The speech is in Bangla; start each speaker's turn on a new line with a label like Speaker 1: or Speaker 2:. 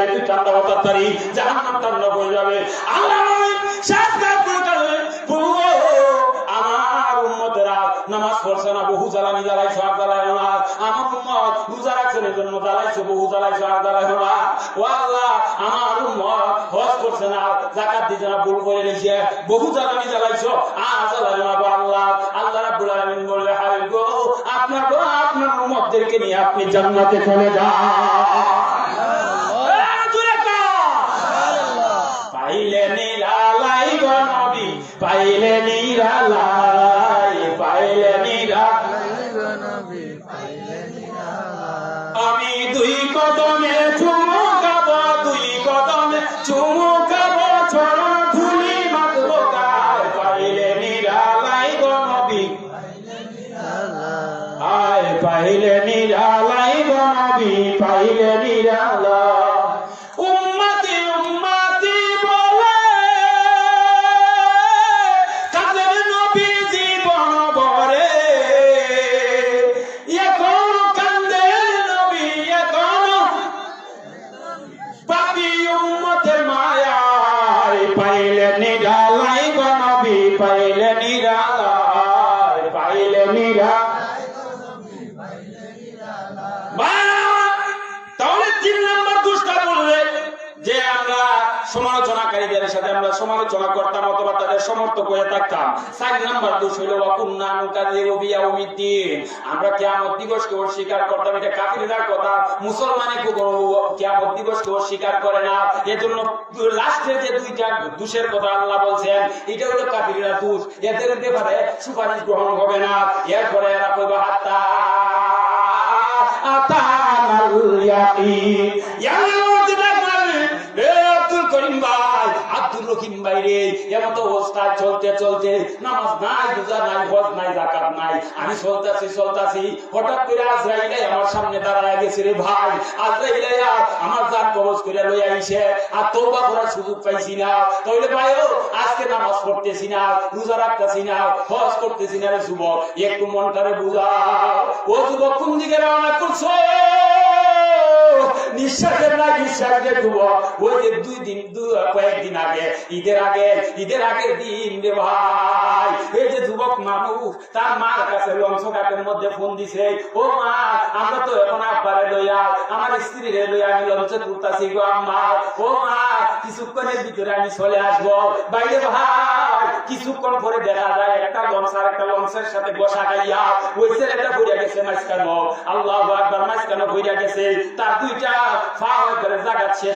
Speaker 1: যাবে, তুই ঠান্ডা হতে পারি, জাহান্নাম ঠান্ডা হয়ে যাবে। আল্লাহ শেষ কাজ করে গেলেন, প্রভু আমার উম্মতেরা নামাজ পড়ছে না, বহু জ্বালানি জ্বালাইছো আর জ্বালাইও না। আমার উম্মত রোজা রাখছে না, জন্য জ্বালাইছো, বহু জ্বালাইছো আর জ্বালাইও না। ও আল্লাহ, আমার উম্মত হজ করছে না, যাকাত দিছে না, ভুল করে নিছে, বহু জ্বালানি জ্বালাইছো আর জ্বালাইও না। আল্লাহ আল্লাহ রাব্বুল আলামিন বলে, হায় গো আপনার উম্মতদেরকে নিয়ে আপনি জান্নাতে চলে যান। পাইলে নিরালাই গো নবী, পাইলে নিরালাই, পাইলে নিরালাই গো নবী, পাইলে নিরালাই। আমি দুই কদমে চুমু খাবো, দুই কদমে চুমু খাবো, চরণ ধুলি মাখবো গায়, পাইলে নিরালাই গো নবী, পাইলে নিরালাই, আয় পাইলে নিরালাই গো নবী, পাইলে নিরালাই। উম্মতি উম্মতি বলে কাদের নবী জীবন ভরে, এখন কান্দের নবী, এখন পাপী উম্মতের মায়ায়, পাইলে নিরালাই গো নবী, পাইলে নিরালাই, পাইলে নিরালাই। তাহলে 3 নম্বর দুষ্টা বলবে যে আমরা সমালোচনাকারীদের সাথে আমরা সমালোচনা করতাম অথবা তাদের সমর্থক হয়ে থাকতাম। 4 নম্বর দোষ হইল ওয়াকুন্না নুকাযিবু বিয়াউমিদ্দিন, আমরা কিয়ামত দিবসকে অস্বীকার করতাম। এটা কাফিরদের কথা, মুসলমানে কিয়ামত দিবসকে অস্বীকার করে না। এজন্য লাস্টের যে 2টা দোষের কথা আল্লাহ বলছেন, এটা হলো কাফিররা দোষ, এদের ব্যাপারে সুপারিশ গ্রহণ হবে না। এরপরে এরা কইবা হাত্তা আতানাল ইয়াকিন। আব্দুল করিম ভাই, আব্দুল রহিম ভাই রে, এমন অবস্থায় চলতে চলতে নামাজ নাই, রোজা নাই, হজ নাই, যাকাত নাই, আমি চলতাছি, হঠাৎ করে আজরাইল আমার সামনে দাঁড়ায় গেছে রে ভাই। আজরাইল আমার জান কবজ করে লই আইছে, আর তওবা করার সুযোগ পাইছি না। তাহলে ভাইও আজকে নামাজ পড়তেছি না, রোজা রাখতেছি না, হজ করতেছি না রে যুবক, একটু মনটারে বুঝাও। ও যুবক, কোন দিকে রওনা করছো? নিঃশ্বাসের না নিঃশ্বাসের যুবক, ওই যে কয়েকদিন আগে ঈদের আগের দিন রে ভাই, এই যে যুবক মানুষ তার মার কাছে লঞ্চ ঘাটের মধ্যে ফোন দিছে, ও মা, আমরা তো এখন আব্বারে লইয়া, আমার স্ত্রী রে লইয়া আমি লঞ্চে ঘুরতাছি গো আম্মা, ও মা, কিছুক্ষণের ভিতরে আমি চলে আসবো। বাইরে ভাই, কিছুক্ষণ পরে দেখা যায় একটা লঞ্চ আর একটা লঞ্চের সাথে বসা গাইয়া ওই ছেলেটা ভরিয়া গেছে মাঝখানো, আল্লাহু আকবার, মাঝখানে ভরিয়া গেছে, তার 2টা পা করে জায়গা